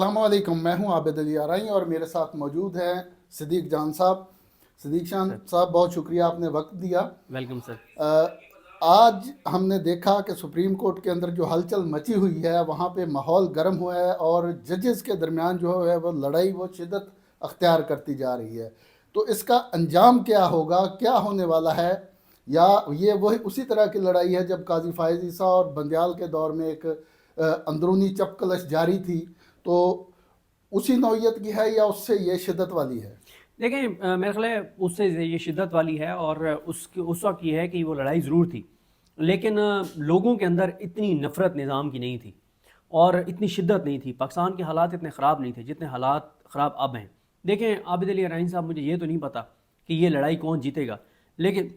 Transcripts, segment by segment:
अस्सलामुअलैकुम, मैं हूं आबिद अली आरई और मेरे साथ मौजूद हैं सिद्दीक जान साहब। सिद्दीक जान सर। साहब, बहुत शुक्रिया आपने वक्त दिया। Welcome sir. अ, आज हमने देखा कि सुप्रीम कोर्ट के अंदर जो हलचल मची हुई है वहाँ पे माहौल गर्म हुआ है और जजेस के दरमियान जो है वो लड़ाई वो शिद्दत अख्तियार करती जा रही है। तो इसका अंजाम क्या होगा, क्या होने वाला है? या ये वही उसी तरह की लड़ाई है जब काजी फायज ईसा और बंदयाल के दौर में एक अंदरूनी चपकलश जारी थी, तो उसी नौइयत की है या उससे ये शिद्दत वाली है? देखें, मेरा ख्याल है उससे ये शिद्दत वाली है और उस वक्त ये है कि वो लड़ाई ज़रूर थी, लेकिन लोगों के अंदर इतनी नफ़रत निज़ाम की नहीं थी और इतनी शिद्दत नहीं थी। पाकिस्तान के हालात इतने ख़राब नहीं थे जितने हालात ख़राब अब हैं। देखें आबिद अली अराइन साहब, मुझे ये तो नहीं पता कि ये लड़ाई कौन जीतेगा, लेकिन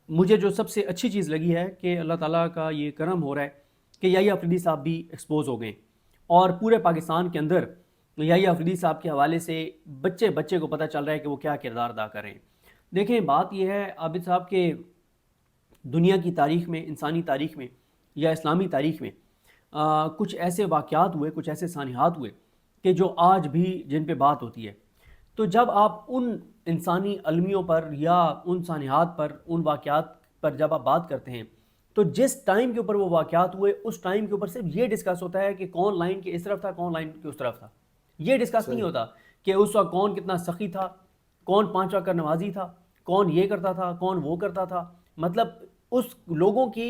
मुझे जो सबसे अच्छी चीज़ लगी है कि अल्लाह ताला का ये करम हो रहा है कि याहिया अफरीदी साहब भी एक्सपोज हो गए और पूरे पाकिस्तान के अंदर याहिया अफरीदी साहब के हवाले से बच्चे बच्चे को पता चल रहा है कि वो क्या किरदार अदा कर रहे हैं। देखें, बात यह है आबिद साहब के दुनिया की तारीख़ में, इंसानी तारीख़ में या इस्लामी तारीख़ में कुछ ऐसे वाक़यात हुए, कुछ ऐसे सानिहात हुए कि जो आज भी जिन पे बात होती है। तो जब आप उन इंसानी अलमियों पर या उन सानिहात पर, उन वाक़यात पर जब आप बात करते हैं, तो जिस टाइम के ऊपर वो वाक़यात हुए उस टाइम के ऊपर सिर्फ ये डिस्कस होता है कि कौन लाइन के इस तरफ था, कौन लाइन के उस तरफ था। ये डिस्कस नहीं सही। होता कि उस वक्त कौन कितना सखी था, कौन 5 वक्त का नमाजी था, कौन ये करता था, कौन वो करता था। मतलब उस लोगों की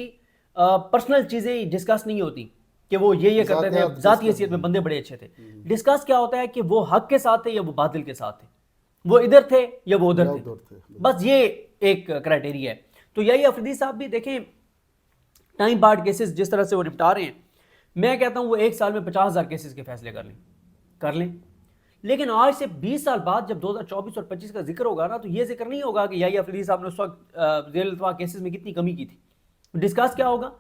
पर्सनल चीज़ें डिस्कस नहीं होती कि वो ये करते थे, जातियात ज़ाती डिस्कस हैसियत में नहीं। बंदे बड़े अच्छे थे। डिस्कस क्या होता है कि वो हक के साथ थे या वो बातिल के साथ थे, वो इधर थे या वो उधर या थे। उधर थे, बस ये एक क्राइटेरिया है। तो यही अफरीदी साहब भी देखें, टाइम बार्ड केसेस जिस तरह से वो निपटा रहे हैं, मैं कहता हूँ वो एक साल में 50,000 केसेस के फैसले कर लें। लेकिन आज से 20 साल बाद जब 2024 और 25 का जिक्र होगा ना, तो ये जिक्र नहीं होगा कि याहिया अफरीदी साहब ने उस वक्त जेल इल्तवा केसेस में कितनी कमी की थी। डिस्कस क्या होगा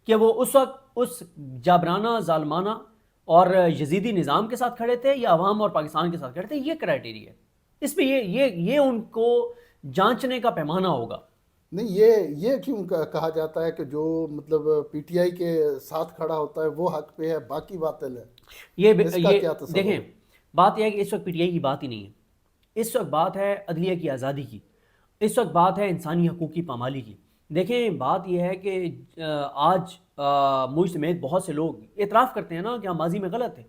कि वो उस वक्त उस जाबराना, जालमाना और यजीदी निज़ाम के साथ खड़े थे या अवाम और पाकिस्तान के साथ खड़े थे। ये क्राइटेरिया है। इस पे ये उनको जांचने का पैमाना होगा। नहीं, ये क्यों कहा जाता है कि जो मतलब पीटीआई के साथ खड़ा होता है वो हक पे है, बाकी बातिल है? इसका ये क्या तस्वर देखें, है? बात यह है कि इस वक्त पीटीआई की बात ही नहीं है। इस वक्त बात है अदलिया की आज़ादी की। इस वक्त बात है इंसानी हकूक़ की पामाली की। देखें, बात यह है कि आज मुझ समेत बहुत से लोग एतराफ़ करते हैं ना कि हम माजी में गलत थे।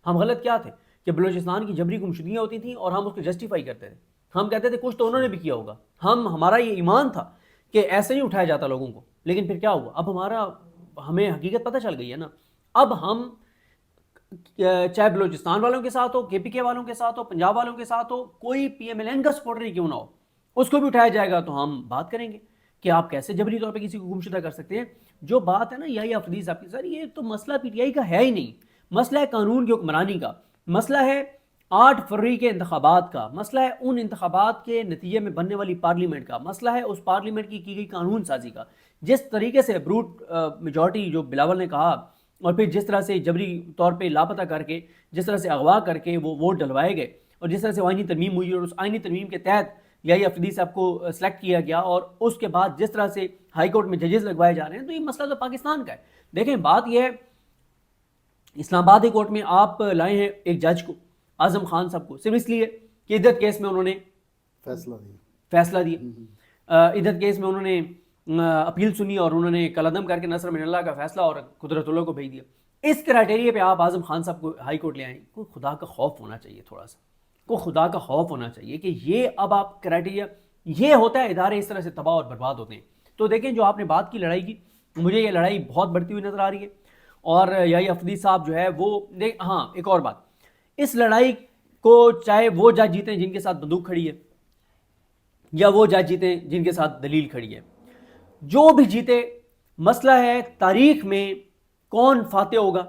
हम गलत क्या थे कि बलूचिस्तान की जबरी गुमशुदगियाँ होती थी और हम उसको जस्टिफाई करते थे। हम कहते थे कुछ तो उन्होंने भी किया होगा। हमारा ये ईमान था कि ऐसे नहीं उठाया जाता लोगों को। लेकिन फिर क्या हुआ? अब हमें हकीकत पता चल गई है ना। अब हम चाहे बलूचिस्तान वालों के साथ हो, केपीके वालों के साथ हो, पंजाब वालों के साथ हो, कोई पीएमएलएन का सपोर्टर ही क्यों ना हो, उसको भी उठाया जाएगा तो हम बात करेंगे कि आप कैसे जबरी तौर पे किसी को गुमशुदा कर सकते हैं। जो बात है ना याहिया अफरीदी साहब की, सर ये तो मसला पीटीआई का है ही नहीं। मसला है कानून की हुक्मरानी का। मसला है 8 फरवरी के इंतखाबात का। मसला है उन इंतखाबात के नतीजे में बनने वाली पार्लियामेंट का। मसला है उस पार्लियामेंट की गई कानून साजी का। जिस तरीके से ब्रूट मेजॉरिटी जो बिलावल ने कहा और फिर जिस तरह से जबरी तौर पे लापता करके, जिस तरह से अगवा करके वो वोट डलवाए गए और जिस तरह से आइनी तरमीम हुई और उस आइनी तरमीम के तहत याहिया अफरीदी साहब को सेलेक्ट किया गया और उसके बाद जिस तरह से हाई कोर्ट में जजेस लगवाए जा रहे हैं, तो ये मसला तो पाकिस्तान का है। देखें, बात यह है, इस्लामाबाद हाई कोर्ट में आप लाए हैं एक जज को, आजम खान साहब को, सिर्फ इसलिए कि इद्दत केस में उन्होंने फैसला दिया। फैसला दिया। इद्दत केस में उन्होंने अपील सुनी और उन्होंने कलअदम करके नसर मिनल्लाह का फैसला और कुदरतुल्लाह को भेज दिया। इस क्राइटेरिया पे आप आजम खान साहब को हाई कोर्ट ले आए। कोई खुदा का खौफ होना चाहिए, थोड़ा सा को खुदा का खौफ होना चाहिए कि ये अब आप क्राइटेरिया, ये होता है इदारे इस तरह से तबाह और बर्बाद होते हैं। तो देखें, जो आपने बात की लड़ाई की, मुझे ये लड़ाई बहुत बढ़ती हुई नजर आ रही है और याहिया अफरीदी साहब जो है वो हाँ, एक और बात, इस लड़ाई को चाहे वो जज जीते जिनके साथ बंदूक खड़ी है या वो जज जीते जिनके साथ दलील खड़ी है, जो भी जीते, मसला है तारीख में कौन फाते होगा,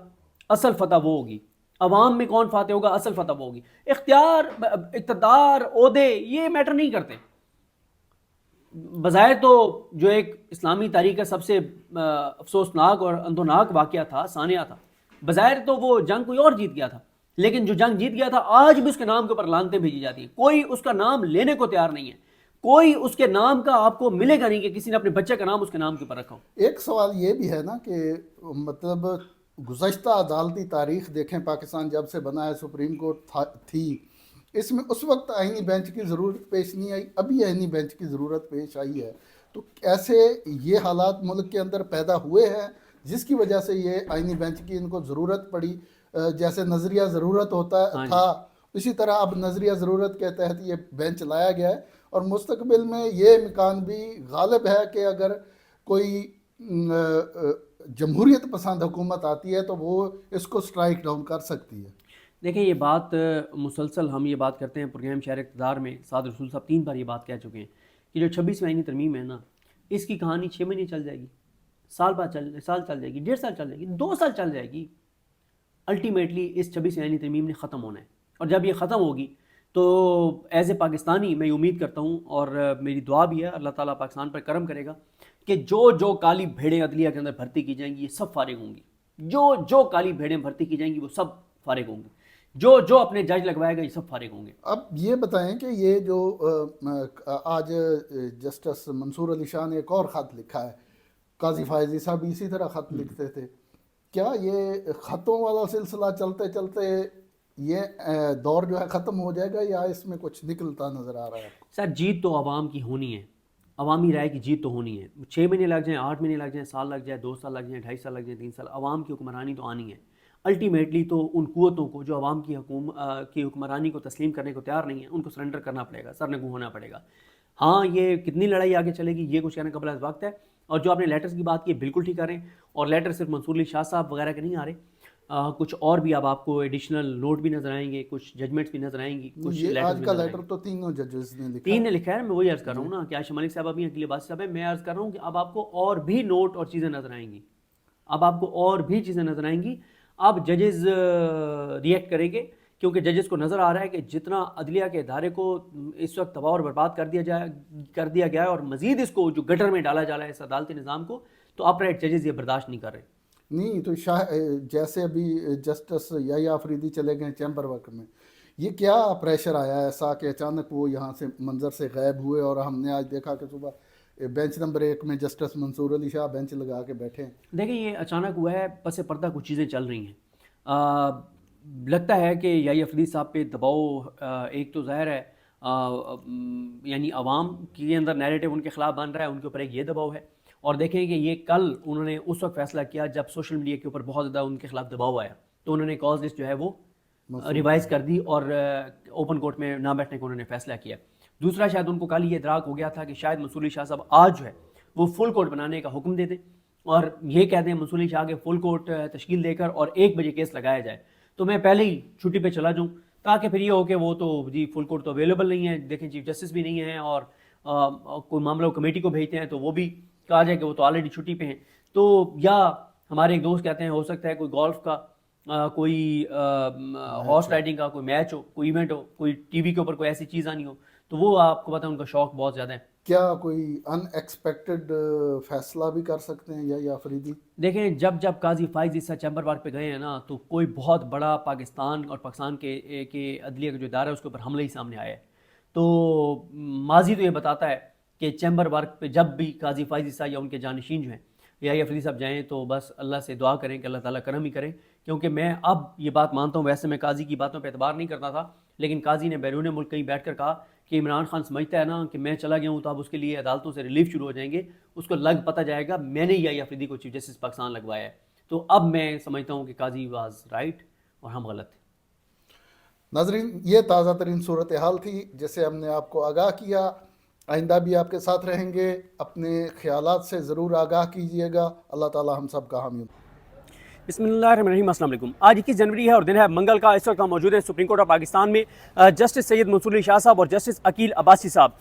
असल फतह वो होगी। अवाम में कौन फाते होगा, असल फतह वो होगी। इख्तियार, इक़्तिदार, ओहदे ये मैटर नहीं करते। बज़ाहिर तो जो एक इस्लामी तारीख का सबसे अफसोसनाक और अंदोनाक वाक़या था, सानिया था, बज़ाहिर तो वो जंग कोई और जीत गया था, लेकिन जो जंग जीत गया था आज भी उसके नाम के ऊपर लानतें भेजी जाती हैं। कोई उसका नाम लेने को तैयार नहीं है। कोई उसके नाम का आपको मिलेगा नहीं कि किसी ने अपने बच्चे का नाम उसके नाम के ऊपर रखा हो। एक सवाल ये भी है ना कि मतलब गुज़श्ता अदालती तारीख़ देखें, पाकिस्तान जब से बना है, सुप्रीम कोर्ट थी, इसमें उस वक्त आईनी बेंच की ज़रूरत पेश नहीं आई, अभी आईनी बेंच की ज़रूरत पेश आई है। तो ऐसे ये हालात मुल्क के अंदर पैदा हुए हैं जिसकी वजह से ये आईनी बेंच की इनको ज़रूरत पड़ी। जैसे नज़रिया ज़रूरत होता हाँ था, जी। इसी तरह अब नज़रिया ज़रूरत के तहत ये बेंच लाया गया है। और मुस्तकबिल में ये इम्कान भी गालिब है कि अगर कोई जमहूरियत पसंद हुकूमत आती है तो वो इसको स्ट्राइक डाउन कर सकती है। देखें, ये बात मुसलसल हम ये बात करते हैं, प्रोग्राम शहर इक़्तिदार में साद रसूल साहब 3 बार ये बात कह चुके हैं कि जो 26वीं आईनी तरमीम है ना, इसकी कहानी 6 महीने चल जाएगी, साल चल जाएगी, 1.5 साल चल जाएगी, 2 साल चल जाएगी। अल्टीमेटली इस 26वीं आईनी तरमीम ने ख़त्म होना है, और जब ये ख़त्म होगी तो एज़ ए पाकिस्तानी मैं उम्मीद करता हूँ, और मेरी दुआ भी है अल्लाह ताला पाकिस्तान पर करम करेगा कि जो काली भेड़ें अदलिया के अंदर भर्ती की जाएंगी ये सब फारिग होंगी। जो काली भेड़ें भर्ती की जाएंगी वो सब फारिग होंगी। जो अपने जज लगवाएगा ये सब फारिग होंगे। अब ये बताएं कि ये जो आज जस्टिस मंसूर अली शाह ने एक और ख़त लिखा है, काजी फायजी साहब भी इसी तरह ख़त लिखते थे, क्या ये ख़तों वाला सिलसिला चलते चलते ये दौर जो है ख़त्म हो जाएगा या इसमें कुछ निकलता नज़र आ रहा है आपको? सर, जीत तो आवाम की होनी है, अवामी राय की जीत तो होनी है। 6 महीने लग जाएँ, 8 महीने लग जाएँ, साल लग जाए, 2 साल लग जाए, 2.5 साल लग जाए, 3 साल, अवाम की हुक्मरानी तो आनी है। अल्टीमेटली तो उन कुव्वतों को जो अवाम की हुक्मरानी को तस्लीम करने को तैयार नहीं है, उनको सरेंडर करना पड़ेगा, सरनगू होना पड़ेगा। हाँ, ये कितनी लड़ाई आगे चलेगी ये कुछ कहने का बड़ा वक्त है। और जो आपने लेटर्स की बात की बिल्कुल ठीक कर रहे हैं, और लेटर सिर्फ मंसूर अली शाह साहब वगैरह के नहीं आ रहे, कुछ और भी अब आपको एडिशनल नोट भी नजर आएंगे, कुछ जजमेंट्स भी नजर आएंगी, कुछ ये आज का लेटर आएंगे। तो तीनों जजेस ने लिखा 3 ने लिखा है, मैं वही अर्ज़ कर रहा हूँ ना कि आयशा मलिक साहब अभी अकेले बात साहब है, मैं अर्ज़ कर रहा हूँ कि अब आपको और भी नोट और चीज़ें नजर आएंगी, अब आपको और भी चीज़ें नजर आएंगी। अब जजेस रिएक्ट करेंगे, क्योंकि जजेस को नज़र आ रहा है कि जितना अदलिया के इदारे को इस वक्त तबाह और बर्बाद कर दिया गया है, और मज़ीद इसको जो गटर में डाला जा रहा है इस अदालती निज़ाम को, तो अपराइट जजेस ये बर्दाश्त नहीं कर रहे। नहीं तो जैसे अभी जस्टिस याह्या अफरीदी चले गए चैम्बर वर्क में, ये क्या प्रेशर आया ऐसा कि अचानक वो यहाँ से मंजर से गायब हुए? और हमने आज देखा कि सुबह बेंच नंबर 1 में जस्टिस मंसूर अली शाह बेंच लगा के बैठे हैं। देखिए, ये अचानक हुआ है, पस पर्दा कुछ चीज़ें चल रही हैं। लगता है कि याह्या अफरीदी साहब पे दबाव एक तो ज़ाहिर है, यानी अवाम के अंदर नैरेटिव उनके ख़िलाफ़ बन रहा है, उनके ऊपर एक ये दबाव है। और देखें कि ये कल उन्होंने उस वक्त फ़ैसला किया जब सोशल मीडिया के ऊपर बहुत ज़्यादा उनके खिलाफ दबाव आया, तो उन्होंने कॉज लिस्ट जो है वो रिवाइज़ कर दी और ओपन कोर्ट में ना बैठने का उन्होंने फ़ैसला किया। दूसरा, शायद उनको कल ये इदराक हो गया था कि शायद मंसूर अली शाह साहब आज जो है वो फुल कोर्ट बनाने का हुक्म दे दें और ये कह दें मंसूर अली शाह के फुल कोर्ट तश्कील देकर और 1 बजे केस लगाया जाए, तो मैं पहले ही छुट्टी पे चला जाऊँ, ताकि फिर ये हो कि वो तो जी फुल कोर्ट तो अवेलेबल नहीं है, देखें चीफ जस्टिस भी नहीं है, और कोई मामला कमेटी को भेजते हैं तो वो भी कहा जाए कि वो तो ऑलरेडी छुट्टी पे हैं। तो या हमारे एक दोस्त कहते हैं हो सकता है कोई गोल्फ का कोई हॉर्स राइडिंग का कोई मैच हो, कोई इवेंट हो, कोई टीवी के ऊपर कोई ऐसी चीज़ आनी हो, तो वो आपको पता है उनका शौक बहुत ज़्यादा है। क्या कोई अनएक्सपेक्टेड फैसला भी कर सकते हैं या अफरीदी? देखें, जब काजी फाइज इस चैम्बर बाग पे गए हैं ना, तो कोई बहुत बड़ा पाकिस्तान और पाकिस्तान के अदलिया का जो इदारा है उसके ऊपर हमला ही सामने आया है। तो माजी तो ये बताता है कि चैम्बर वर्क पे जब भी काजी फाइज ईसा या उनके जानशीन जो हैं याह्या अफरीदी साहब जाएँ तो बस अल्लाह से दुआ करें कि अल्लाह ताला करम ही करें। क्योंकि मैं अब ये बात मानता हूँ, वैसे मैं काजी की बातों पर एतबार नहीं करता था, लेकिन काजी ने बैरून मुल्क कहीं बैठ कर कहा कि इमरान खान समझता है ना कि मैं चला गया हूँ तो अब उसके लिए अदालतों से रिलीफ शुरू हो जाएंगे, उसको लग पता जाएगा मैंने ही याह्या अफरीदी को चीफ जस्टिस पाकिस्तान लगवाया है। तो अब मैं समझता हूँ कि काजी वाज राइट और हम गलत थे। नाजरीन, ये ताज़ा तरीन सूरत हाल थी जिसे हमने आपको आगाह किया। आइंदा भी आपके साथ रहेंगे, अपने ख्यालात से ज़रूर आगाह कीजिएगा। अल्लाह ताला हम सब का हामी। बिस्मिल्लाहिर्रहमानिर्रहीम, अस्सलाम वालेकुम। आज 21 जनवरी है और दिन है मंगल का। इस वक्त हम मौजूद है सुप्रीम कोर्ट ऑफ पाकिस्तान में। जस्टिस सैयद मंसूर अली शाह साहब और जस्टिस अकील अब्बासी साहब,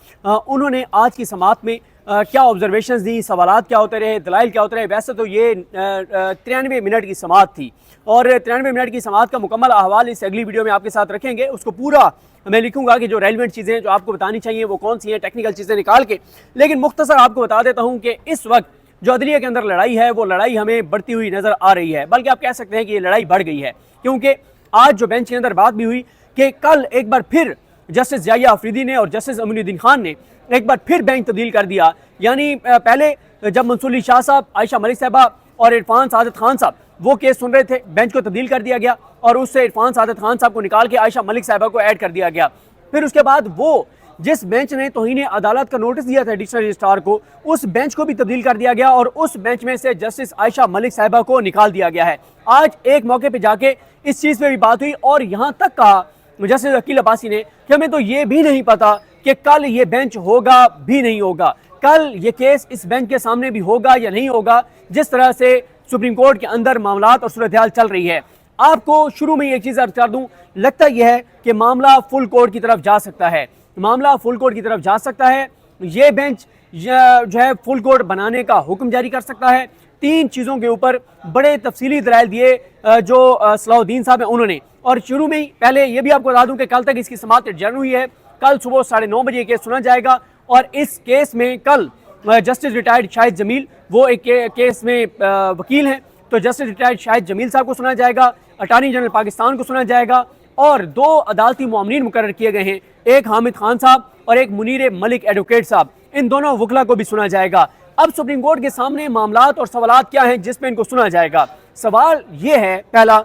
उन्होंने आज की समाअत में क्या ऑब्जर्वेशंस दी, सवालात क्या होते रहे, दलाइल क्या होते रहे। वैसे तो ये 93 मिनट की समाअत थी और 93 मिनट की समाअत का मुकम्मल अहवाल इस अगली वीडियो में आपके साथ रखेंगे। उसको पूरा मैं लिखूंगा कि जो रेलिवेंट चीज़ें जो आपको बतानी चाहिए वो कौन सी हैं, टेक्निकल चीज़ें निकाल के। लेकिन मुख्तसर आपको बता देता हूँ कि इस वक्त जो अदलिया के अंदर लड़ाई है वो लड़ाई हमें बढ़ती हुई नजर आ रही है, बल्कि आप कह सकते हैं कि ये लड़ाई बढ़ गई है। क्योंकि आज जो बेंच के अंदर बात भी हुई कि कल एक बार फिर जस्टिस याह्या अफरीदी ने और जस्टिस अमीनुद्दीन खान ने एक बार फिर बेंच तब्दील कर दिया। यानी पहले जब मंसूर अली शाह साहब, आयशा मलिक साहबा और इरफान सादिक खान साहब वो केस सुन रहे थे, बेंच को तब्दील कर दिया गया और उससे इरफान सादत खान साहब को निकाल के आयशा मलिक साहिबा को ऐड कर दिया गया। फिर उसके बाद वो जिस बेंच ने तौहीन अदालत का नोटिस दिया था एडिशनल रजिस्ट्रार को, उस बेंच को भी तब्दील कर दिया गया और उस बेंच में से जस्टिस आयशा मलिक साहिबा को निकाल दिया गया है। आज एक मौके पे जाके इस चीज़ पे भी बात हुई और यहाँ तक कहा जस्टिस अकील अब्बासी ने कि हमें तो ये भी नहीं पता कि कल ये बेंच होगा भी नहीं होगा, कल ये केस इस बेंच के सामने भी होगा या नहीं होगा, जिस तरह से सुप्रीम कोर्ट के अंदर मामलात और सूरत हाल चल रही है। आपको शुरू में एक चीज़ अर्ज कर दूं, लगता यह है कि मामला फुल कोर्ट की तरफ जा सकता है, मामला फुल कोर्ट की तरफ जा सकता है। ये बेंच जो है फुल कोर्ट बनाने का हुक्म जारी कर सकता है। 3 चीज़ों के ऊपर बड़े तफसीली दलाइल दिए जो सलाहुद्दीन साहब हैं उन्होंने। और शुरू में ही पहले ये भी आपको बता दूं कि कल तक इसकी समाअत एडजर्न हुई है, कल सुबह 9:30 बजे केस सुना जाएगा और इस केस में कल जस्टिस रिटायर्ड शाहिद जमील, वो एक केस में वकील हैं, तो जस्टिस रिटायर्ड शाहिद जमील साहब को सुना जाएगा, अटार्नी जनरल पाकिस्तान को सुना जाएगा और 2 अदालती मुआमरीन मुकर्रर किए गए हैं, एक हामिद खान साहब और एक मुनीर मलिक एडवोकेट साहब, इन दोनों वकला को भी सुना जाएगा। अब सुप्रीम कोर्ट के सामने मामलात और सवालात क्या हैं जिसमें इनको सुना जाएगा। सवाल ये है पहला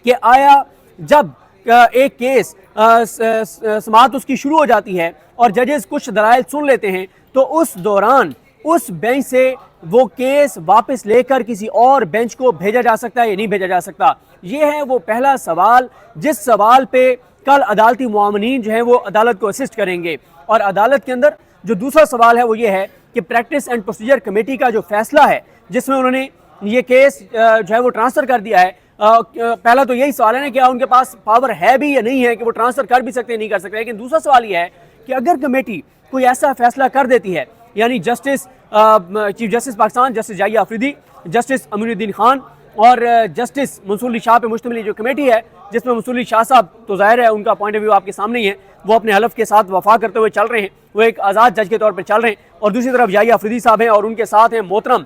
कि आया जब एक केस समाअत उसकी शुरू हो जाती है और जजेस कुछ दलाइल सुन लेते हैं तो उस दौरान उस बेंच से वो केस वापस लेकर किसी और बेंच को भेजा जा सकता है या नहीं भेजा जा सकता। ये है वो पहला सवाल जिस सवाल पे कल अदालती मुआमरीन जो है वो अदालत को असिस्ट करेंगे। और अदालत के अंदर जो दूसरा सवाल है वो ये है कि प्रैक्टिस एंड प्रोसीजर कमेटी का जो फैसला है जिसमें उन्होंने ये केस जो है वो ट्रांसफ़र कर दिया है, पहला तो यही सवाल है ना, क्या उनके पास पावर है भी या नहीं है कि वो ट्रांसफ़र कर भी सकते हैं नहीं कर सकते। लेकिन दूसरा सवाल ये है कि अगर कमेटी कोई ऐसा फैसला कर देती है, यानी justice chief justice Pakistan justice Yahya Afridi, justice Aminuddin Khan और जस्टिस मंसूर अली शाह पे मुश्तमिल जो कमेटी है जिसमें मंसूर अली शाह साहब तो जाहिर है उनका पॉइंट ऑफ व्यू आपके सामने ही है, वो अपने हलफ के साथ वफा करते हुए चल रहे हैं, वो एक आज़ाद जज के तौर पर चल रहे हैं, और दूसरी तरफ जाहिया अफरीदी साहब हैं और उनके साथ हैं मोहतरम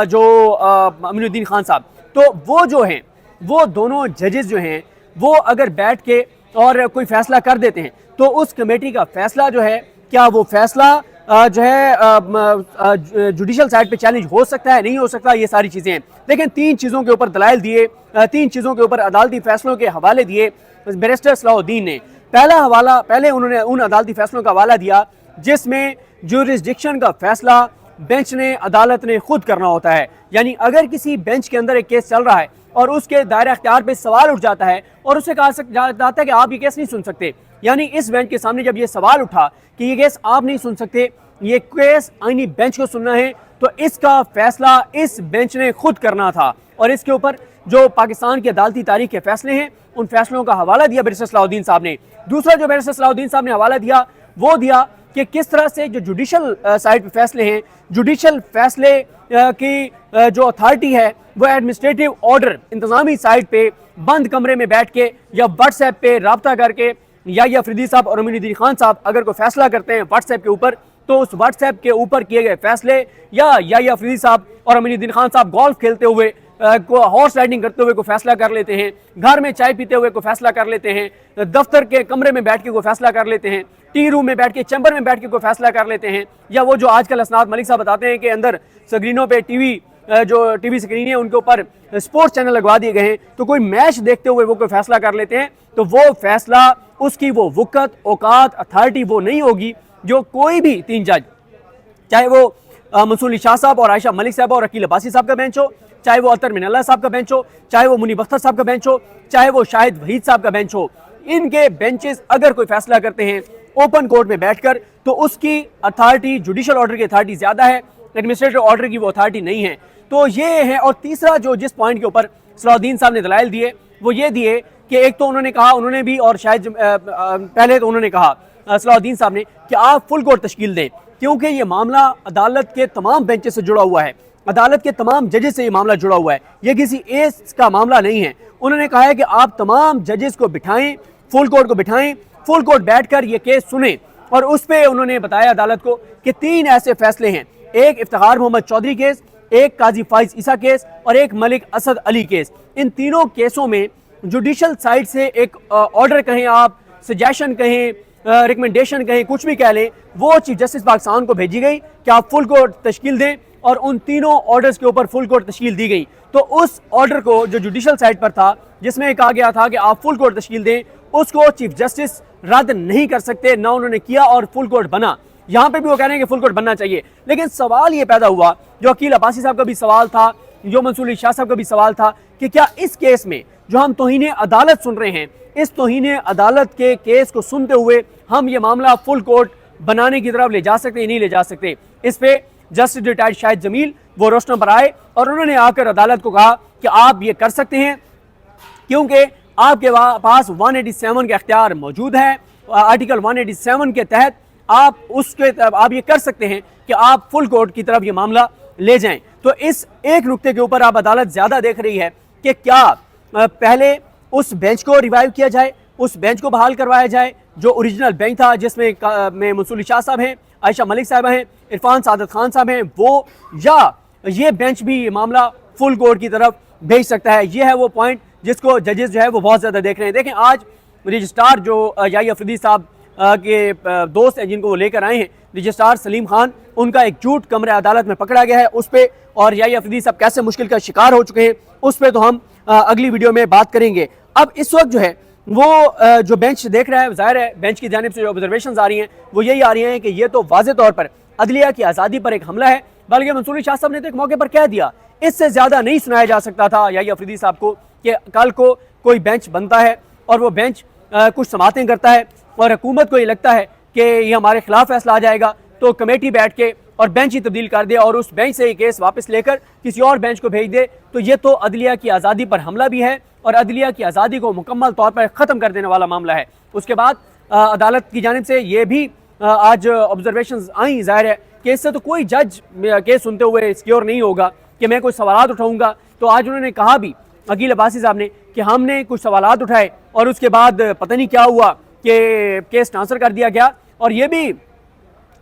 जो अमीनुद्दीन खान साहब। तो वो जो हैं वो दोनों जजेस जो हैं वो अगर बैठ के और कोई फैसला कर देते हैं तो उस कमेटी का फैसला जो है, क्या वो फैसला जो है जुडिशल साइड पे चैलेंज हो सकता है नहीं हो सकता, ये सारी चीज़ें हैं। लेकिन 3 चीज़ों के ऊपर दलाइल दिए, 3 चीज़ों के ऊपर अदालती फैसलों के हवाले दिए बैरिस्टर सलाहुद्दीन ने। पहला हवाला, पहले उन्होंने उन अदालती फैसलों का हवाला दिया जिसमें ज्यूरिसडिक्शन का फैसला बेंच ने, अदालत ने खुद करना होता है। यानी अगर किसी बेंच के अंदर एक केस चल रहा है और उसके दायरा अख्तियार पे सवाल उठ जाता है और उससे कहा जाता है कि आप ये केस नहीं सुन सकते, यानी इस बेंच के सामने जब ये सवाल उठा कि ये केस आप नहीं सुन सकते, ये केस आईनी बेंच को सुनना है, तो इसका फैसला इस बेंच ने खुद करना था। और इसके ऊपर जो पाकिस्तान की अदालती तारीख के फैसले हैं उन फैसलों का हवाला दिया बैरिस्टर सलाहुद्दीन साहब ने। दूसरा जो बैरिस्टर सलाहुद्दीन साहब ने हवाला दिया वो दिया कि किस तरह से जो जुडिशल साइड पे फैसले हैं, जुडिशल फैसले की जो अथॉरिटी है वो एडमिनिस्ट्रेटिव ऑर्डर इंतजामी साइड पे बंद कमरे में बैठ के या व्हाट्सएप पे रब्ता करके या अफरीदी साहब और अमीनुद्दीन खान साहब अगर कोई फैसला करते हैं व्हाट्सएप के ऊपर, तो उस व्हाट्सएप के ऊपर किए गए फैसले या अफरीदी साहब और अमीनुद्दीन खान साहब गोल्फ खेलते हुए को हॉर्स राइडिंग करते हुए को फैसला कर लेते हैं, घर में चाय पीते हुए को फैसला कर लेते हैं, दफ्तर के कमरे में बैठ के को फैसला कर लेते हैं, टी रूम में बैठ के, चैम्बर में बैठ के को फैसला कर लेते हैं, या वो जो आजकल असनाद मलिक साहब बताते हैं कि अंदर स्क्रीनों पे जो टीवी स्क्रीन है उनके ऊपर स्पोर्ट्स चैनल लगवा दिए गए हैं, तो कोई मैच देखते हुए वो कोई फैसला कर लेते हैं, तो वो फैसला उसकी वो वक़्त, औकात, अथॉरिटी वो नहीं होगी जो कोई भी 3 जज, चाहे वो मंसूर अली शाह साहब और आयशा मलिक साहब और अकील अब्बासी साहब का बेंच हो, चाहे वो अतर मिनल्ला साहब का बेंच हो, चाहे वो मुनीब अख्तर साहब का बेंच हो, चाहे वो शाहिद वहीद साहब का बेंच हो, इनके बेंचेस अगर कोई फैसला करते हैं ओपन कोर्ट में बैठकर तो उसकी अथॉरिटी जुडिशल ऑर्डर की अथॉरिटी ज़्यादा है, एडमिनिस्ट्रेटिव ऑर्डर की वो अथॉरिटी नहीं है। तो ये है। और तीसरा जो जिस पॉइंट के ऊपर सलाहुद्दीन साहब ने दलाइल दिए वो ये दिए कि एक तो उन्होंने कहा, उन्होंने भी और शायद पहले तो उन्होंने कहा सलाहुद्दीन साहब ने कि आप फुल कोर्ट तश्कील दें, क्योंकि ये मामला अदालत के तमाम बेंचेस से जुड़ा हुआ है, अदालत के तमाम जजेस से ये मामला जुड़ा हुआ है, ये किसी एस का मामला नहीं है। उन्होंने कहा है कि आप तमाम जजेस को बिठाएं, फुल कोर्ट को बिठाएं, फुल कोर्ट बैठकर ये केस सुने। और उस पर उन्होंने बताया अदालत को कि 3 ऐसे फैसले हैं, एक इफ्तिखार मोहम्मद चौधरी केस, एक काजी फाइज ईसा केस और एक मलिक असद अली केस। इन तीनों केसों में जुडिशल साइड से एक ऑर्डर कहें, आप सजेशन कहें, रिकमेंडेशन कहें, कुछ भी कह लें, वो चीफ जस्टिस पाकिस्तान को भेजी गई कि आप फुल कोर्ट तश्कील दें, और उन तीनों ऑर्डर्स के ऊपर फुल कोर्ट तश्कील दी गई। तो उस ऑर्डर को जो जुडिशल साइड पर था, जिसमें कहा गया था कि आप फुल कोर्ट तश्कील दें, उसको चीफ जस्टिस रद्द नहीं कर सकते, ना उन्होंने किया और फुल कोर्ट बना। यहाँ पे भी वो कह रहे हैं कि फुल कोर्ट बनना चाहिए। लेकिन सवाल ये पैदा हुआ, जो अकील अब्बासी साहब का भी सवाल था, जो मंसूर अली शाह साहब का भी सवाल था, कि क्या इस केस में जो हम तौहीन अदालत सुन रहे हैं, इस तौहीन अदालत के केस को सुनते हुए हम ये मामला फुल कोर्ट बनाने की तरफ ले जा सकते, नहीं ले जा सकते। इस पे जस्टिस रिटायर्ड शाहिद जमील वो रोशना पर आए और उन्होंने आकर अदालत को कहा कि आप ये कर सकते हैं, क्योंकि आपके पास 187 के अख्तियार मौजूद है। आर्टिकल 187 के तहत आप ये कर सकते हैं कि आप फुल कोर्ट की तरफ ये मामला ले जाएं। तो इस एक नुक्ते के ऊपर आप अदालत ज्यादा देख रही है कि क्या पहले उस बेंच को रिवाइव किया जाए, उस बेंच को बहाल करवाया जाए जो ओरिजिनल बेंच था, जिसमें मंसूर अली शाह साहब हैं, आयशा मलिक साहब हैं, इरफान सादत खान साहब हैं, वो, या ये बेंच भी मामला फुल कोर्ट की तरफ भेज सकता है। ये है वो पॉइंट जिसको जजेस जो है वो बहुत ज़्यादा देख रहे हैं। देखें, आज रजिस्ट्रार जो याहिया अफरीदी साहब के दोस्त हैं, जिनको वो लेकर आए हैं, रजिस्ट्रार सलीम खान, उनका एक झूठ कमरे अदालत में पकड़ा गया है उस पर, और याहिया अफरीदी साहब कैसे मुश्किल का शिकार हो चुके हैं उस पर तो हम अगली वीडियो में बात करेंगे। अब इस वक्त जो है वो जो बेंच देख रहा है, जाहिर है बेंच की जानिब से जो ऑब्जर्वेशन आ रही हैं वो यही आ रही हैं कि ये तो वाज़े तौर पर अदलिया की आज़ादी पर एक हमला है। बल्कि मंसूर अली शाह साहब ने तो एक मौके पर कह दिया, इससे ज़्यादा नहीं सुनाया जा सकता था याहिया अफरीदी साहब को कि कल को कोई बेंच बनता है और वो बेंच कुछ समातें करता है और हुकूमत को ये लगता है कि ये हमारे खिलाफ फैसला आ जाएगा, तो कमेटी बैठ के और बेंच ही तब्दील कर दे और उस बेंच से ये केस वापस लेकर किसी और बेंच को भेज दे, तो ये तो अदलिया की आज़ादी पर हमला भी है और अदलिया की आज़ादी को मुकम्मल तौर पर ख़त्म कर देने वाला मामला है। उसके बाद अदालत की जानिब से ये भी आज ऑब्जर्वेशन आई, जाहिर है कि इससे तो कोई जज केस सुनते हुए सिक्योर नहीं होगा कि मैं कोई सवाल उठाऊंगा। तो आज उन्होंने कहा भी, अकील अब्बासी साहब ने, कि हमने कुछ सवाल उठाए और उसके बाद पता नहीं क्या हुआ कि केस ट्रांसफ़र कर दिया गया। और ये भी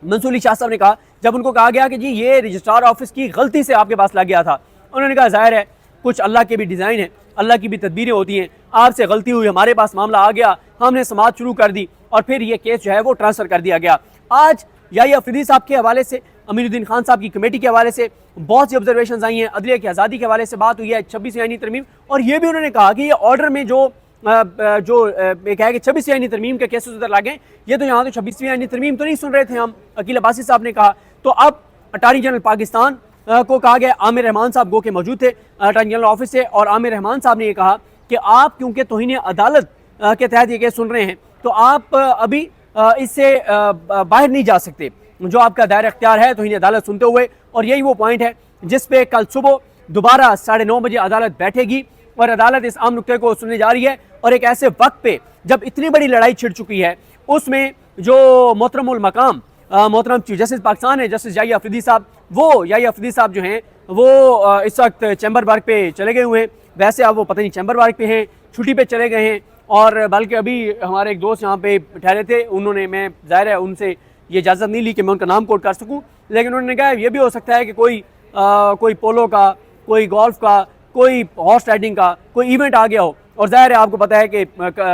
मंसूर अली शाह साहब ने कहा, जब उनको कहा गया कि जी ये रजिस्ट्रार ऑफिस की गलती से आपके पास लग गया था, उन्होंने कहा जाहिर है कुछ अल्लाह के भी डिज़ाइन है, अल्लाह की भी तदबीरें होती हैं, आपसे गलती हुई, हमारे पास मामला आ गया, हमने समाअत शुरू कर दी और फिर ये केस जो है वो ट्रांसफ़र कर दिया गया। आज याहिया अफरीदी साहब के हवाले से, अमीरुद्दीन खान साहब की कमेटी के हवाले से बहुत सी ऑब्जर्वेशन आई हैं, अदलिया की आज़ादी के हवाले से बात हुई है, 26वीं आईनी तरमीम, और ये भी उन्होंने कहा कि ये ऑर्डर में जो एक है कि 26वीं आईनी तरमीम के केसेस उधर लागे, ये तो यहाँ तो 26वीं आईनी तरमीम तो नहीं सुन रहे थे हम, अकील अब्बासी साहब ने कहा। तो अब अटारनी जनरल पाकिस्तान को कहा गया, आमिर रहमान साहब गो के मौजूद थे अटारनी जनरल ऑफिस से, और आमिर रहमान साहब ने ये कहा कि आप क्योंकि तौहीन अदालत के तहत ये केस सुन रहे हैं तो आप अभी इससे बाहर नहीं जा सकते, जो आपका दायरा अख्तियार है तौहीन अदालत सुनते हुए। और यही वो पॉइंट है जिस पे कल सुबह दोबारा 9:30 बजे अदालत बैठेगी और अदालत इस आम नुक्ते को सुनने जा रही है। और एक ऐसे वक्त पे जब इतनी बड़ी लड़ाई छिड़ चुकी है, उसमें जो मोहतरमुल मकाम मोहतरम चीफ जस्टिस पाकिस्तान है, जस्टिस याहिया अफरीदी साहब, वो याहिया अफरीदी साहब जो हैं वो इस वक्त चैम्बर वर्क पे चले गए हुए हैं। वैसे अब वो पता नहीं चैम्बर वर्क पे हैं, छुट्टी पे चले गए हैं, और बल्कि अभी हमारे एक दोस्त यहाँ पे ठहरे थे, उन्होंने, मैं जाहिर है उनसे ये इजाज़त नहीं ली कि मैं उनका नाम कोट कर सकूँ, लेकिन उन्होंने कहा ये भी हो सकता है कि कोई पोलो का, कोई गोल्फ का, कोई हॉर्स राइडिंग का कोई इवेंट आ गया हो। और जाहिर है आपको पता है कि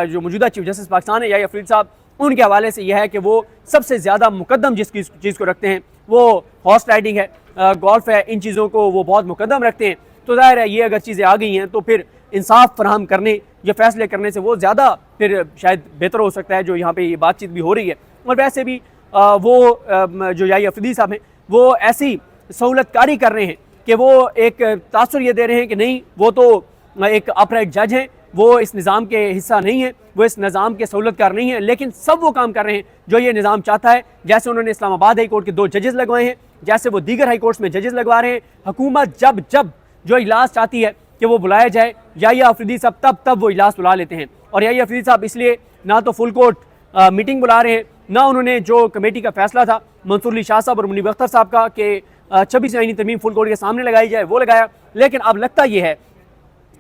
जो मौजूदा चीफ जस्टिस पाकिस्तान है याहिया अफरीदी साहब, उनके हवाले से यह है कि वो सबसे ज़्यादा मुकद्दम जिस चीज़ को रखते हैं वो हॉर्स राइडिंग है, गोल्फ है, इन चीज़ों को वो बहुत मुकद्दम रखते हैं। तो जाहिर है ये अगर चीज़ें आ गई हैं तो फिर इंसाफ फराहम करने या फैसले करने से वो ज़्यादा फिर शायद बेहतर हो सकता है, जो यहाँ पे ये बातचीत भी हो रही है। और वैसे भी वो जो याहिया अफरीदी साहब हैं वो ऐसी सहूलतकारी कर रहे हैं कि वो एक तासुर ये दे रहे हैं कि नहीं, वो तो एक अपराइट जज हैं, वो इस निज़ाम के हिस्सा नहीं है, वो इस निज़ाम के सहूलतकार नहीं है, लेकिन सब वो काम कर रहे हैं जो ये निज़ाम चाहता है। जैसे उन्होंने इस्लामाबाद हाई कोर्ट के 2 जजेस लगवाए हैं, जैसे वो दीगर हाई कोर्ट्स में जजेस लगवा रहे हैं। हुकूमत जब जब जो इजलास चाहती है कि वो बुलाया जाए याहिया अफरीदी साहब, तब वो इजलास बुला लेते हैं। और याहिया अफरीदी साहब इसलिए ना तो फुल कोर्ट मीटिंग बुला रहे हैं, ना उन्होंने जो कमेटी का फैसला था मंसूर अली शाह साहब और मुनीब अख्तर साहब का कि 26वीं आईनी तरमीम फुल कोर्ट के सामने लगाई जाए, वो लगाया। लेकिन अब लगता यह है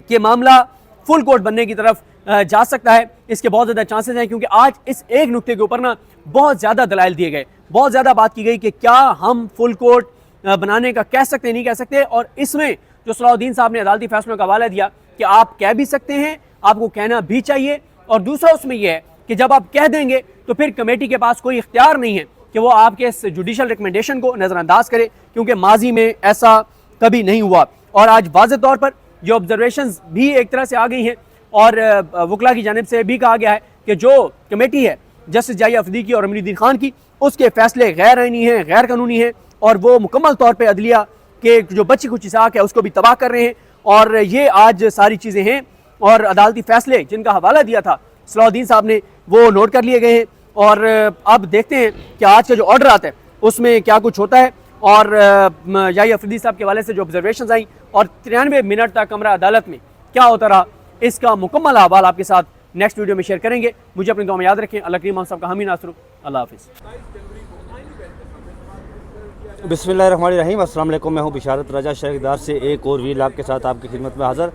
कि मामला फुल कोर्ट बनने की तरफ जा सकता है, इसके बहुत ज़्यादा चांसेस हैं, क्योंकि आज इस एक नुक्ते के ऊपर ना बहुत ज़्यादा दलाइल दिए गए, बहुत ज़्यादा बात की गई कि क्या हम फुल कोर्ट बनाने का कह सकते नहीं कह सकते। और इसमें जो सलाउद्दीन साहब ने अदालती फैसलों का हवाला दिया कि आप कह भी सकते हैं, आपको कहना भी चाहिए, और दूसरा उसमें यह है कि जब आप कह देंगे तो फिर कमेटी के पास कोई इख्तियार नहीं है कि वो आपके इस जुडिशल रिकमेंडेशन को नज़रअंदाज करे, क्योंकि माजी में ऐसा कभी नहीं हुआ। और आज वाज़ेह तौर पर ये ऑब्जर्वेशंस भी एक तरह से आ गई हैं और वकला की जानिब से भी कहा गया है कि जो कमेटी है जस्टिस जाहिया अफरीदी की और अमीनुद्दीन खान की, उसके फैसले गैर आईनी हैं, गैर कानूनी हैं और वो मुकम्मल तौर पर अदलिया के जो बची कुछ इसाक है उसको भी तबाह कर रहे हैं। और ये आज सारी चीज़ें हैं और अदालती फैसले जिनका हवाला दिया था सलाहुद्दीन साहब ने वो नोट कर लिए गए हैं। और अब देखते हैं कि आज का जो ऑर्डर आता है उसमें क्या कुछ होता है। और जाहिया अफरीदी साहब के हवाले से जो ऑब्जर्वेशन आई और 93 मिनट तक कमरा अदालत में क्या होता रहा, इसका मुकम्मल अहवाल आपके साथ नेक्स्ट वीडियो में शेयर करेंगे। मुझे अपनी दुआ में याद रखें। अल्लाह करीम साहब का हामी नासरू। अल्लाह हाफिज़। बिस्मिल्लाहिर्रहमानिर्रहीम। अस्सलाम वालेकुम। मैं हूँ बिशारत रजा शहरदार से एक और वील आपके साथ आपकी खिदमत में हाज़िर।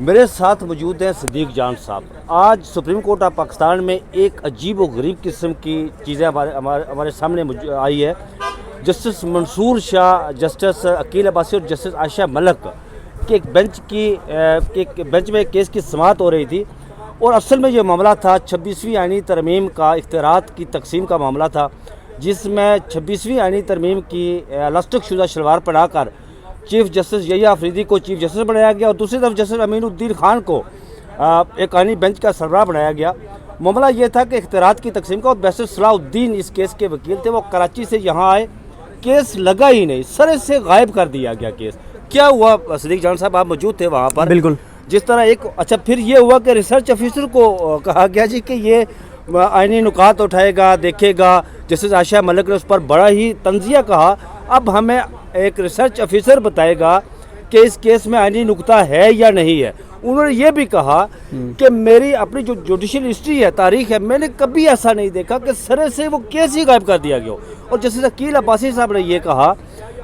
मेरे साथ मौजूद हैं सदीक जान साहब। आज सुप्रीम कोर्ट ऑफ पाकिस्तान में एक अजीब व गरीब किस्म की चीज़ें हमारे सामने आई है। जस्टिस मंसूर शाह, जस्टिस अकील अब्बासी और जस्टिस आयशा मलिक के एक बेंच में केस की समाअत हो रही थी और असल में ये मामला था 26वीं आईनी तरमीम का इख्तियारात की तकसीम का मामला था, जिसमें 26वीं आईनी तरमीम की इलास्टिक शुदा शलवार पहनाकर चीफ जस्टिस जाहिया अफरीदी को चीफ जस्टिस बनाया गया और दूसरी तरफ जस्टिस अमीनुद्दीन खान को एक आईनी बेंच का सरबराह बनाया गया। मामला ये था कि इख्तियारात की तकसीम का और बैरिस्टर सलाहुद्दीन इस केस के वकील थे। वो कराची से यहाँ आए, केस लगा ही नहीं, सर से गायब कर दिया गया केस। क्या हुआ सदीक जान साहब, आप मौजूद थे वहाँ पर? बिल्कुल। जिस तरह एक अच्छा फिर ये हुआ कि रिसर्च ऑफिसर को कहा गया जी कि ये आईनी नुकात उठाएगा, देखेगा। जस्टिस आयशा मलिक ने उस पर बड़ा ही तंजिया कहा। अब हमें एक रिसर्च ऑफिसर बताएगा कि इस केस में आईनी नुकता है या नहीं है। उन्होंने ये भी कहा कि मेरी अपनी जो जुडिशल हिस्ट्री है, तारीख है, मैंने कभी ऐसा नहीं देखा कि सरे से वो केस ही गायब कर दिया गया। और जस्टिस अकील अब्बासी साहब ने ये कहा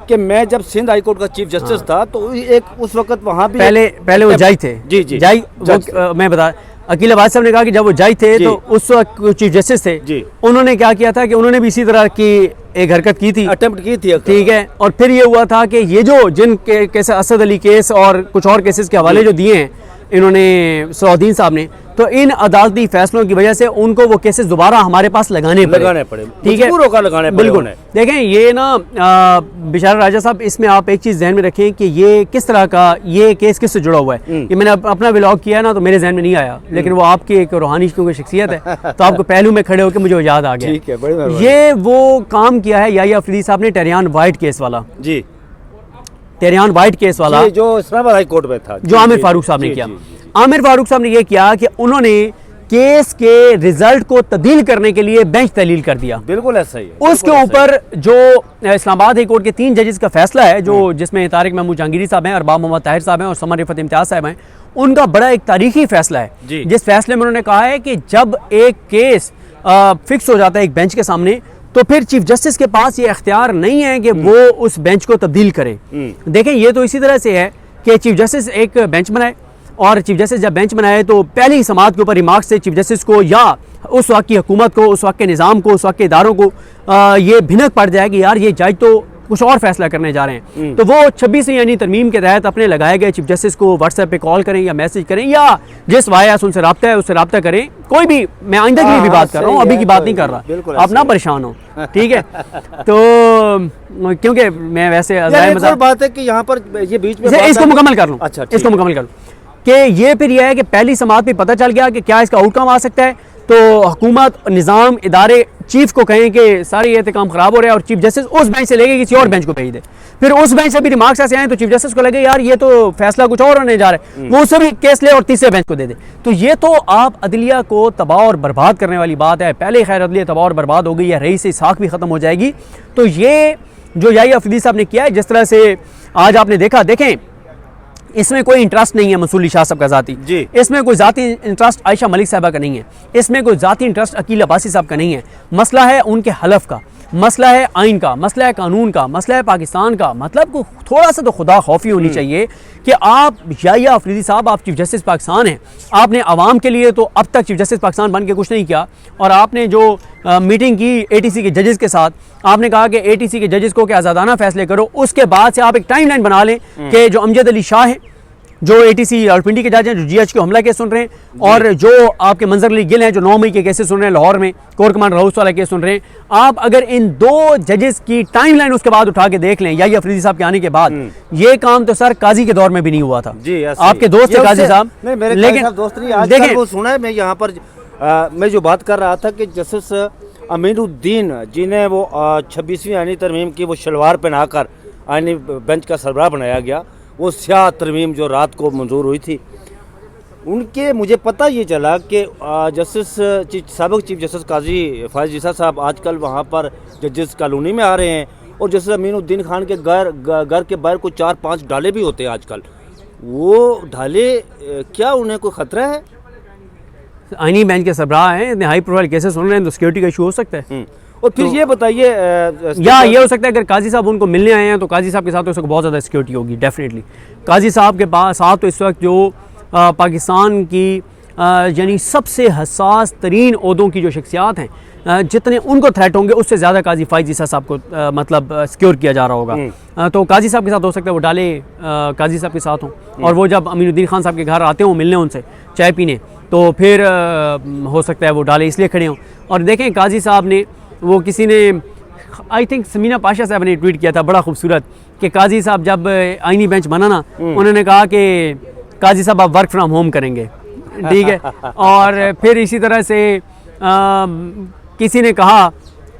कि मैं जब सिंध हाई कोर्ट का चीफ जस्टिस था तो एक उस वक्त वहाँ भी पहले वो जज थे। जी जी जज मैं बता, अकील अब्बासी साहब ने कहा कि जब वो जज थे तो उस वक्त चीफ जस्टिस थे जी, उन्होंने क्या किया था कि उन्होंने भी इसी तरह की एक हरकत की थी, अटेम्प्ट की थी। ठीक है। और फिर ये हुआ था कि ये जो जिन केस असद अली केस और कुछ और केसेस के हवाले जो दिए हैं इन्होंने सलाहुद्दीन साहब ने, तो इन अदालती फैसलों की वजह से उनको वो केसेस दोबारा हमारे पास लगाने पड़े। ठीक है, बिल्कुल। देखें ये ना बिशारत राजा साहब, इसमें आप एक चीज़ ध्यान में रखें कि ये किस तरह का ये केस किससे जुड़ा हुआ है। ये मैंने अपना व्लॉग किया ना तो मेरे जहन में नहीं आया, लेकिन वो आपकी एक रूहानी क्योंकि शख्सियत है तो आपको पहलू में खड़े होकर मुझे वो याद आ गया। ठीक है, ये वो काम किया है जाहिया अफरीदी साहब ने टेरियान वाइट केस वाला जी, टेरियान वाइट केस वाला जो इस्लामाबाद हाई कोर्ट में था, जो आमिर फारूक साहब ने किया। आमिर फारूक साहब ने यह किया कि उन्होंने केस के रिजल्ट को तब्दील करने के लिए बेंच तहलील कर दिया। बिल्कुल ऐसा ही है। उसके ऊपर जो इस्लामाबाद हाई कोर्ट के 3 जजेस का फैसला है, जो जिसमें तारिक महमूद जहांगीरी साहब हैं, अरबाब मोहम्मद ताहिर साहब हैं और समर रिफत इम्तियाज साहब हैं, उनका बड़ा एक तारीखी फैसला है जिस फैसले में उन्होंने कहा है कि जब एक केस फिक्स हो जाता है एक बेंच के सामने तो फिर चीफ जस्टिस के पास ये इख्तियार नहीं है कि वो उस बेंच को तब्दील करे। देखें ये तो इसी तरह से है कि चीफ जस्टिस एक बेंच बनाए और चीफ जस्टिस जब बेंच बनाए तो पहली समाअत के ऊपर रिमार्क्स से चीफ जस्टिस को या उस वक्त की हुकूमत को, उस वक्त के निज़ाम को, उस वक्त के इदारों को ये भिनक पड़ जाए कि यार ये जज तो कुछ और फैसला करने जा रहे हैं। तो वो 26वीं यानी तरमीम के तहत अपने लगाए गए चीफ जस्टिस को व्हाट्सएप पे कॉल करें या मैसेज करें या जिस वायास उनसे रब्ता है उससे रब्ता करें। कोई भी, मैं आइंदा की भी बात कर रहा हूँ, अभी की बात नहीं कर रहा, आप ना परेशान हो, ठीक है। तो क्योंकि मैं वैसे बात है कि यहाँ पर ये बीच में इसको मुकम्मल कर लूँ, इसको मुकम्मल कर लूँ कि ये फिर यह है कि पहली समाअत में पता चल गया कि क्या इसका आउटकम आ सकता है, तो हुकूमत, निज़ाम, इदारे चीफ को कहें कि सारे ये काम खराब हो रहा है और चीफ जस्टिस उस बेंच से लेके किसी और बेंच को भेज दे। फिर उस बेंच से भी रिमार्क्स ऐसे आए तो चीफ जस्टिस को लगे यार ये तो फैसला कुछ और होने जा रहा है, वो उससे भी केस ले और तीसरे बेंच को दे दे। तो ये तो आप अदलिया को तबाह और बर्बाद करने वाली बात है। पहले खैर अदलिया तबाह और बर्बाद हो गई है, रईस इसाक भी ख़त्म हो जाएगी। तो ये जो जाहिया अफरीदी साहब ने किया है, जिस तरह से आज आपने देखा, देखें इसमें कोई इंटरेस्ट नहीं है मंसूर अली शाह साहब का ज़ाती, इसमें कोई ज़ाती इंटरेस्ट आयशा मलिक साहबा का नहीं है, इसमें कोई ज़ाती इंटरेस्ट अकील अब्बासी साहब का नहीं है। मसला है उनके हलफ का, मसला है आइन का, मसला है कानून का, मसला है पाकिस्तान का। मतलब को थोड़ा सा तो खुदा खौफी होनी चाहिए कि आप जाहिया अफरीदी साहब, आप चीफ जस्टिस पाकिस्तान हैं, आपने आवाम के लिए तो अब तक चीफ जस्टिस पाकिस्तान बन के कुछ नहीं किया। और आपने जो मीटिंग की ATC के जजेस के साथ, आपने कहा कि ATC के जजेस को कि आज़ादाना फैसले करो, उसके बाद से आप एक टाइम लाइन बना लें कि जो अमजद अली शाह हैं जो ATC रावलपिंडी के जज हैं, जो GH हमला केस सुन रहे हैं, और जो आपके मंजर अली गिल हैं जो 9 मई के केसेस सुन रहे हैं लाहौर में, कोर कमांडर हाउस वाला केस सुन रहे हैं। आप अगर इन 2 जजेस की टाइमलाइन उसके बाद उठा के देख लें, या अफरीदी साहब के आने के बाद, ये काम तो सर काजी के दौर में भी नहीं हुआ था। जी, आपके दोस्त थे काजी साहब, नहीं मेरे लेकिन दोस्त नहीं, आज वो सुना है। मैं यहाँ पर मैं जो बात कर रहा था कि जस्टिस अमीनुद्दीन जिन्हें वो 26वीं आईनी तरमीम की वो शलवार पहनाकर आईनी बेंच का सरबराह बनाया गया, वो स्याह तरमीम जो रात को मंजूर हुई थी, उनके मुझे पता ये चला कि जस्टिस साबिक चीफ जस्टिस काजी फायज ईसा साहब आजकल वहाँ पर जजेस कॉलोनी में आ रहे हैं, और जस्टिस अमीनुद्दीन खान के घर के बाहर कोई 4-5 ढाले भी होते हैं आजकल। वो ढाले क्या उन्हें कोई ख़तरा है? आईनी बेंच के सरबराह हैं, इतने हाई प्रोफाइल केसेस सुन रहे हैं, तो सिक्योरिटी का इशू हो सकता है। और फिर ये बताइए, या ये हो सकता है अगर काजी साहब उनको मिलने आए हैं तो काजी साहब के साथ तो इसको बहुत ज़्यादा सिक्योरिटी होगी डेफिनेटली। काजी साहब के साथ तो इस वक्त जो पाकिस्तान की यानी सबसे हसास तरीन ओहदों की जो शख्सियात हैं, जितने उनको थ्रेट होंगे उससे ज़्यादा काजी फायज ईसा साहब को मतलब सिक्योर किया जा रहा होगा। तो काजी साहब के साथ हो सकता है वो डाले काजी साहब के साथ हों, और वो जब अमीनुद्दीन खान साहब के घर आते हों मिलने उनसे चाय पीने, तो फिर हो सकता है वो डाले इसलिए खड़े हों। और देखें काजी साहब ने, वो किसी ने आई थिंक समीना पाशा साहब ने ट्वीट किया था बड़ा खूबसूरत, कि काजी साहब जब आईनी बेंच बना ना, उन्होंने कहा कि काजी साहब आप वर्क फ्रॉम होम करेंगे, ठीक है। और फिर इसी तरह से किसी ने कहा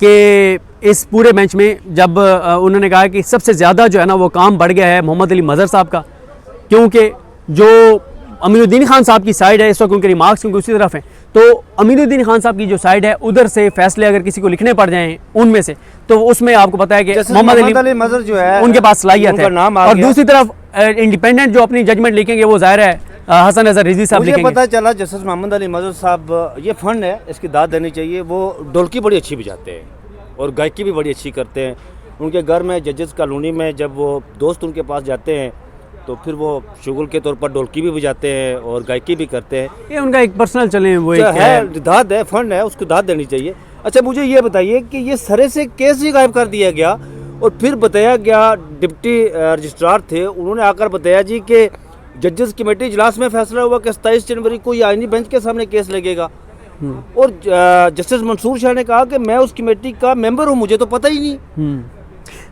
कि इस पूरे बेंच में जब उन्होंने कहा कि सबसे ज़्यादा जो है ना वो काम बढ़ गया है मोहम्मद अली मज़हर साहब का, क्योंकि जो अमीनुद्दीन खान साहब की साइड है इस वक्त उनके रिमार्क्स क्योंकि उसी तरफ हैं, तो अमीनुद्दीन खान साहब की जो साइड है उधर से फैसले अगर किसी को लिखने पड़ जाएं उनमें से, तो उसमें आपको पता है कि मोहम्मद अली मज़हर जो है उनके पास सलाहियत है, और दूसरी तरफ इंडिपेंडेंट जो अपनी जजमेंट लिखेंगे वो ज़ाहिर है हसन अजहर रिजवी साहब लिखेंगे। मुझे पता चला जस्टिस मोहम्मद अली मज़हर साहब, ये फंड है, इसकी दाद देनी चाहिए। वो ढोलकी बड़ी अच्छी बजाते हैं और गायकी भी बड़ी अच्छी करते हैं। उनके घर में जजेस कॉलोनी में जब वो दोस्त उनके पास जाते हैं तो फिर वो शुगल के तौर पर ढोलकी भी बजाते हैं और गायकी भी करते हैं। ये उनका एक पर्सनल चले वो एक है, दाद है, फंड है, उसको दाद देनी चाहिए। अच्छा मुझे ये बताइए कि ये सरे से केस ही गायब कर दिया गया, और फिर बताया गया डिप्टी रजिस्ट्रार थे, उन्होंने आकर बताया जी कि जजेस कमेटी इजलास में फैसला हुआ कि 27 जनवरी को ये आईनी बेंच के सामने केस लगेगा। और जस्टिस मंसूर शाह ने कहा कि मैं उस कमेटी का मेंबर हूँ, मुझे तो पता ही नहीं।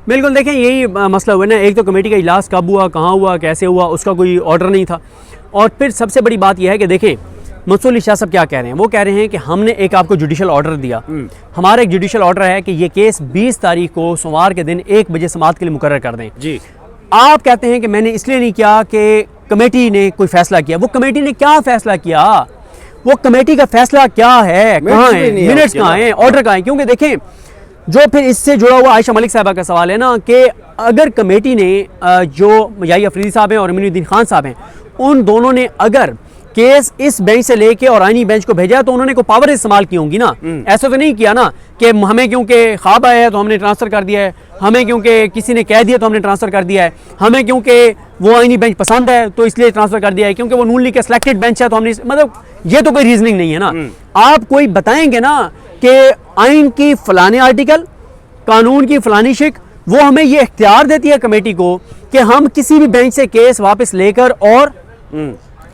बिल्कुल, देखें यही मसला हुआ ना, एक तो कमेटी का इजलास कब हुआ, कहाँ हुआ, कैसे हुआ, उसका कोई ऑर्डर नहीं था। और फिर सबसे बड़ी बात यह है कि देखें मंसूर अली शाह साहब क्या कह रहे हैं, वो कह रहे हैं कि हमने एक आपको जुडिशल ऑर्डर दिया, हमारा एक जुडिशल ऑर्डर है कि ये केस 20 तारीख को सोमवार के दिन 1 बजे समाअत के लिए मुकर्रर कर दें जी। आप कहते हैं कि मैंने इसलिए नहीं किया कि कमेटी ने कोई फैसला किया। वो कमेटी ने क्या फैसला किया, वो कमेटी का फैसला क्या है, कहाँ है, मिनट्स कहाँ हैं, ऑर्डर कहाँ है? क्योंकि देखें जो फिर इससे जुड़ा हुआ आयशा मलिक साहबा का सवाल है ना, कि अगर कमेटी ने जो याहिया अफरीदी साहब हैं और अमीनुद्दीन खान साहब हैं, उन दोनों ने अगर केस इस बेंच से लेके और आईनी बेंच को भेजा तो उन्होंने को पावर इस्तेमाल की होंगी ना। ऐसा तो नहीं किया ना कि हमें क्योंकि ख्वाब आया है तो हमने ट्रांसफ़र कर दिया है, हमें क्योंकि किसी ने कह दिया तो हमने ट्रांसफ़र कर दिया है, हमें क्योंकि वो आईनी बेंच पसंद है तो इसलिए ट्रांसफ़र कर दिया है, क्योंकि वो नून लीग का सिलेक्टेड बेंच है तो हमने, मतलब ये तो कोई रीजनिंग नहीं है ना। आप कोई बताएंगे ना कि आइन की फलाने आर्टिकल, कानून की फलानी शिक, वो हमें ये इख्तियार देती है कमेटी को कि हम किसी भी बेंच से केस वापस लेकर और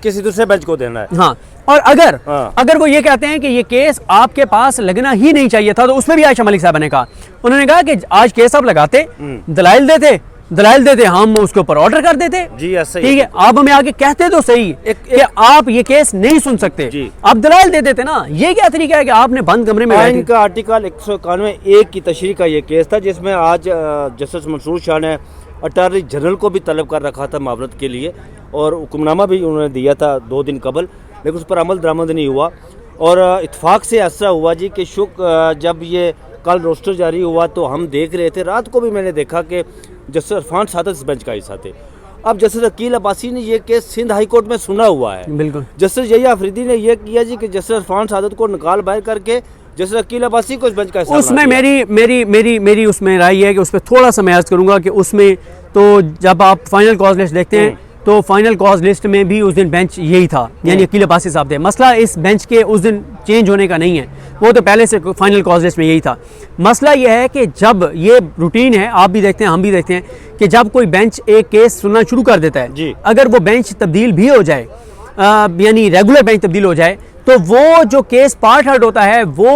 किसी दूसरे बेंच को देना है। हाँ, और अगर वो ये कहते हैं कि ये केस आपके पास लगना ही नहीं चाहिए था, तो उसमें भी आयशा मलिक साहब ने कहा, उन्होंने कहा कि आज केस आप लगाते, दलाइल देते, हम उसके ऊपर ऑर्डर कर देते जी, ऐसा ही ठीक है। आप हमें आगे कहते तो सही कि आप ये केस नहीं सुन सकते, आप दलाइल दे देते ना। ये क्या तरीका है कि आपने बंद कमरे में आइन का आर्टिकल 191 की तशरीह का ये केस था, जिसमें आज जस्टिस मंसूर शाह ने अटॉर्नी जनरल को भी तलब कर रखा था मावनत के लिए, और हुक्मनामा भी उन्होंने दिया था 2 दिन कबल, लेकिन उस पर अमल दरामद नहीं हुआ। और इत्फाक से ऐसा हुआ जी कि जब ये कल रोस्टर जारी हुआ तो हम देख रहे थे, रात को भी मैंने देखा कि जस्टिस इरफान सादत इस बेंच का हिस्सा थे। अब जस्टिस अकील अब्बासी ने ये केस सिंध हाई कोर्ट में सुना हुआ है। बिल्कुल, जस्टिस याहिया अफरीदी ने यह किया जी कि जस्टिस इरफान सादत को निकाल बाहर करके जस्टिस अकील अब्बासी को इस बेंच का हिस्सा उसमें मेरी उसमें राय है कि उस पर थोड़ा सा मैं अर्ज करूंगा कि उसमें तो जब आप फाइनल कॉज लिस्ट देखते हैं तो फाइनल कॉज लिस्ट में भी उस दिन बेंच यही था, यानी अकील अब्बासी साहब थे। मसला इस बेंच के उस दिन चेंज होने का नहीं है, वो तो पहले से फाइनल कॉज लिस्ट में यही था। मसला ये है कि जब ये रूटीन है, आप भी देखते हैं हम भी देखते हैं कि जब कोई बेंच एक केस सुनना शुरू कर देता है, जी। अगर वो बेंच तब्दील भी हो जाए, यानी रेगुलर बेंच तब्दील हो जाए, तो वो जो केस पार्ट हर्ट होता है वो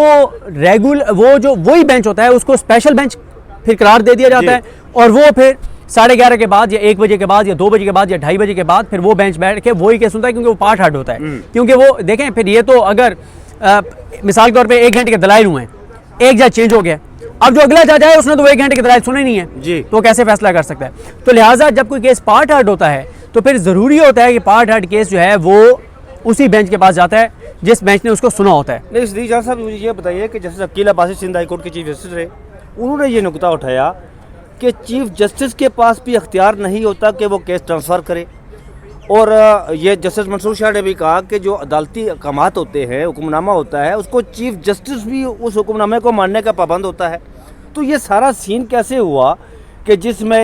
वही बेंच होता है, उसको स्पेशल बेंच फिर करार दे दिया जाता है, और वो फिर 11:30 के बाद या 1 बजे के बाद या 2 बजे के बाद या 2:30 बजे के बाद फिर वो बेंच बैठ के वही केस सुनता है, क्योंकि वो पार्ट हर्ट होता है। क्योंकि वो देखें, फिर ये तो अगर मिसाल के तौर पे 1 घंटे के दलाइल हुए हैं, एक जज चेंज हो गया, अब जो अगला जज आया उसने तो 1 घंटे के दलाइल सुने नहीं है जी, तो कैसे फैसला कर सकता है? तो लिहाजा जब कोई केस पार्ट हर्ट होता है तो फिर ज़रूरी होता है कि पार्ट हर्ट केस जो है वो उसी बेंच के पास जाता है जिस बेंच ने उसको सुना होता है। नहीं सदीक जान साहब, मुझे ये बताइए कि जैसे अकील अब्बासी सिंध हाई कोर्ट के चीफ जस्टिस रहे, उन्होंने ये नुकता उठाया कि चीफ जस्टिस के पास भी अख्तियार नहीं होता कि वो केस ट्रांसफ़र करे, और ये जस्टिस मंसूर शाह ने भी कहा कि जो अदालती अहकामात होते हैं, हुक्मनामा होता है, उसको चीफ जस्टिस भी उस हुक्मनामे को मानने का पाबंद होता है। तो ये सारा सीन कैसे हुआ कि जिसमें